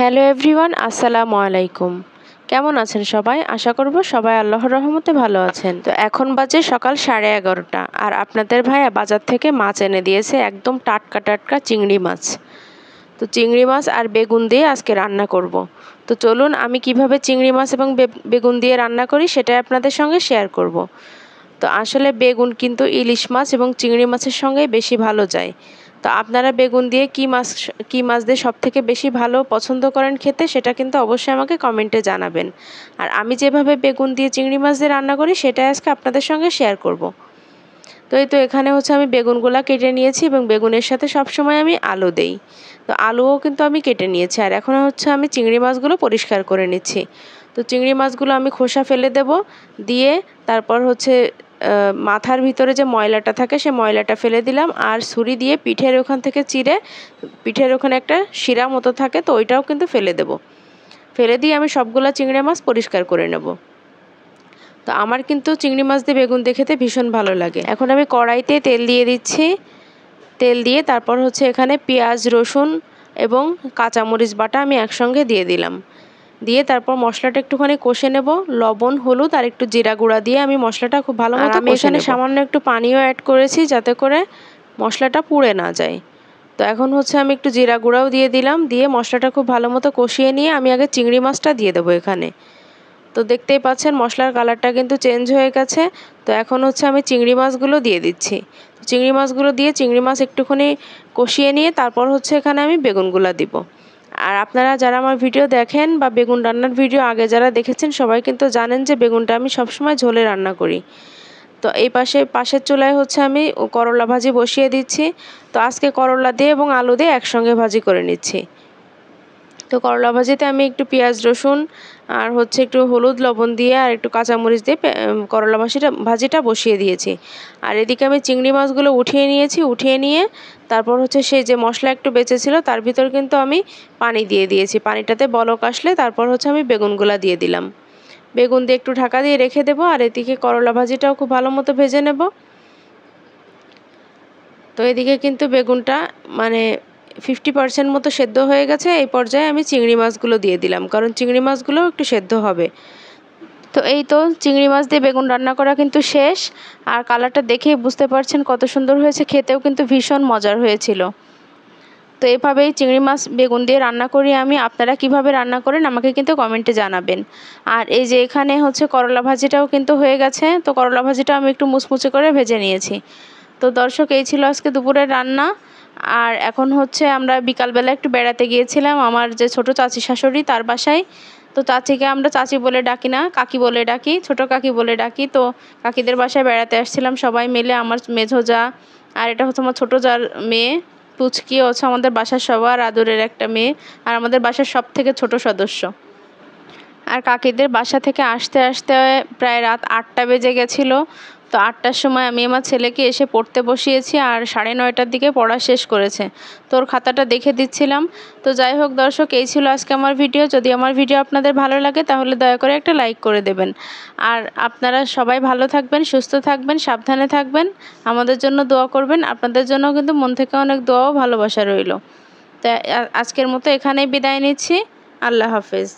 Hello everyone, আসসালামু আলাইকুম। কেমন আছেন সবাই? আশা করব সবাই আল্লাহর রহমতে ভালো আছেন। তো এখন বাজে সকাল 11:30 আর আপনাদের ভাইয়া বাজার থেকে মাছ এনে দিয়েছে, একদম টাটকা টাটকা চিংড়ি মাছ। তো চিংড়ি মাছ আর বেগুন দিয়ে আজকে রান্না করব। তো চলুন আমি কিভাবে চিংড়ি মাছ এবং বেগুন দিয়ে রান্না করি সেটাই আপনাদের সঙ্গে শেয়ার করব। তো আসলে বেগুন কিন্তু ইলিশ মাছ এবং চিংড়ি মাছের সঙ্গে বেশি ভালো যায়। তো আপনারা বেগুন দিয়ে কী মাছ দিয়ে সবথেকে বেশি ভালো পছন্দ করেন খেতে, সেটা কিন্তু অবশ্যই আমাকে কমেন্টে জানাবেন। আর আমি যেভাবে বেগুন দিয়ে চিংড়ি মাছ দিয়ে রান্না করি সেটাই আজকে আপনাদের সঙ্গে শেয়ার করব। তো এই তো এখানে হচ্ছে আমি বেগুনগুলা কেটে নিয়েছি এবং বেগুনের সাথে সবসময় আমি আলু দেই। তো আলুও কিন্তু আমি কেটে নিয়েছি। আর এখন হচ্ছে আমি চিংড়ি মাছগুলো পরিষ্কার করে নিচ্ছি। তো চিংড়ি মাছগুলো আমি খোসা ফেলে দেব, দিয়ে তারপর হচ্ছে মাথার ভিতরে যে ময়লাটা থাকে সে ময়লাটা ফেলে দিলাম। আর ছুরি দিয়ে পিঠের ওখান থেকে চিরে, পিঠের ওখানে একটা শিরা মতো থাকে, তো ওইটাও কিন্তু ফেলে দেব। ফেলে দিয়ে আমি সবগুলা চিংড়ি মাছ পরিষ্কার করে নেব। তো আমার কিন্তু চিংড়ি মাছ দিয়ে বেগুন দিয়ে খেতে ভীষণ ভালো লাগে। এখন আমি কড়াইতে তেল দিয়ে দিচ্ছি। তেল দিয়ে তারপর হচ্ছে এখানে পেঁয়াজ, রসুন এবং কাঁচামরিচ বাটা আমি একসঙ্গে দিয়ে দিলাম। দিয়ে তারপর মশলাটা একটুখানি কষে নেব। লবণ, হলুদ আর একটু জিরা গুঁড়া দিয়ে আমি মশলাটা খুব ভালো মতো আমি এখানে সামান্য একটু পানিও অ্যাড করেছি যাতে করে মশলাটা পুড়ে না যায়। তো এখন হচ্ছে আমি একটু জিরা গুঁড়াও দিয়ে দিলাম। দিয়ে মশলাটা খুব ভালো মতো কষিয়ে নিয়ে আমি আগে চিংড়ি মাছটা দিয়ে দেবো এখানে। তো দেখতেই পাচ্ছেন মশলার কালারটা কিন্তু চেঞ্জ হয়ে গেছে। তো এখন হচ্ছে আমি চিংড়ি মাছগুলো দিয়ে দিচ্ছি। চিংড়ি মাছগুলো দিয়ে চিংড়ি মাছ একটুখানি কষিয়ে নিয়ে তারপর হচ্ছে এখানে আমি বেগুনগুলো দিব। আর আপনারা যারা আমার ভিডিও দেখেন বা বেগুন রান্নার ভিডিও আগে যারা দেখেছেন সবাই কিন্তু জানেন যে বেগুনটা আমি সবসময় ঝোলে রান্না করি। তো এই পাশের চুলায় হচ্ছে আমি করলা ভাজি বসিয়ে দিচ্ছি। তো আজকে করলা দিয়ে এবং আলু দিয়ে একসঙ্গে ভাজি করে নিচ্ছি। তো করলা ভাজিতে আমি একটু পেঁয়াজ, রসুন আর হচ্ছে একটু হলুদ, লবণ দিয়ে আর একটু কাঁচামরিচ দিয়ে করলা ভাজিটা বসিয়ে দিয়েছি। আর এদিকে আমি চিংড়ি মাছগুলো উঠিয়ে নিয়েছি। উঠিয়ে নিয়ে তারপর হচ্ছে সেই যে মশলা একটু বেঁচেছিল তার ভিতর কিন্তু আমি পানি দিয়ে দিয়েছি। পানিটাতে বলক আসলে তারপর হচ্ছে আমি বেগুনগুলা দিয়ে দিলাম। বেগুন দিয়ে একটু ঢাকা দিয়ে রেখে দেবো। আর এদিকে করলা ভাজিটাও খুব ভালো মতো ভেজে নেব। তো এদিকে কিন্তু বেগুনটা মানে 50% মতো সেদ্ধ হয়ে গেছে। এই পর্যায়ে আমি চিংড়ি মাছগুলো দিয়ে দিলাম, কারণ চিংড়ি মাছগুলোও একটু সেদ্ধ হবে। তো এই তো চিংড়ি মাছ দিয়ে বেগুন রান্না করা কিন্তু শেষ। আর কালারটা দেখেই বুঝতে পারছেন কত সুন্দর হয়েছে, খেতেও কিন্তু ভীষণ মজার হয়েছিল। তো এভাবেই চিংড়ি মাছ বেগুন দিয়ে রান্না করি আমি। আপনারা কিভাবে রান্না করেন আমাকে কিন্তু কমেন্টে জানাবেন। আর এই যে এখানে হচ্ছে করলা ভাজিটাও কিন্তু হয়ে গেছে। তো করলা ভাজিটা আমি একটু মুচমুচে করে ভেজে নিয়েছি। তো দর্শক, এই ছিল আজকে দুপুরের রান্না। আর এখন হচ্ছে আমরা বিকালবেলা একটু বেড়াতে গিয়েছিলাম আমার যে ছোট চাচি শাশুড়ি তার বাসায়। তো চাচিকে আমরা চাচি বলে ডাকি না, কাকি বলে ডাকি, ছোট কাকি বলে ডাকি। তো কাকিদের বাসায় বেড়াতে আসছিলাম সবাই মিলে, আমার মেঝো যা আর এটা হচ্ছে আমার ছোটো যার মেয়ে পুচকি, হচ্ছে আমাদের বাসার সবার আদরের একটা মেয়ে আর আমাদের বাসার সব থেকে ছোট সদস্য। আর কাকিদের বাসা থেকে আসতে আসতে প্রায় রাত 8টা বেজে গেছিলো। তো 8টার সময় আমি আমার ছেলেকে এসে পড়তে বসিয়েছি আর 9:30টার দিকে পড়া শেষ করেছে। তোর খাতাটা দেখে দিচ্ছিলাম। তো যাই হোক দর্শক, এই ছিল আজকে আমার ভিডিও। যদি আমার ভিডিও আপনাদের ভালো লাগে তাহলে দয়া করে একটা লাইক করে দেবেন। আর আপনারা সবাই ভালো থাকবেন, সুস্থ থাকবেন, সাবধানে থাকবেন, আমাদের জন্য দোয়া করবেন। আপনাদের জন্য কিন্তু মন থেকে অনেক দোয়া ও ভালোবাসা রইল। তো আজকের মতো এখানেই বিদায় নিচ্ছি। আল্লাহ হাফেজ।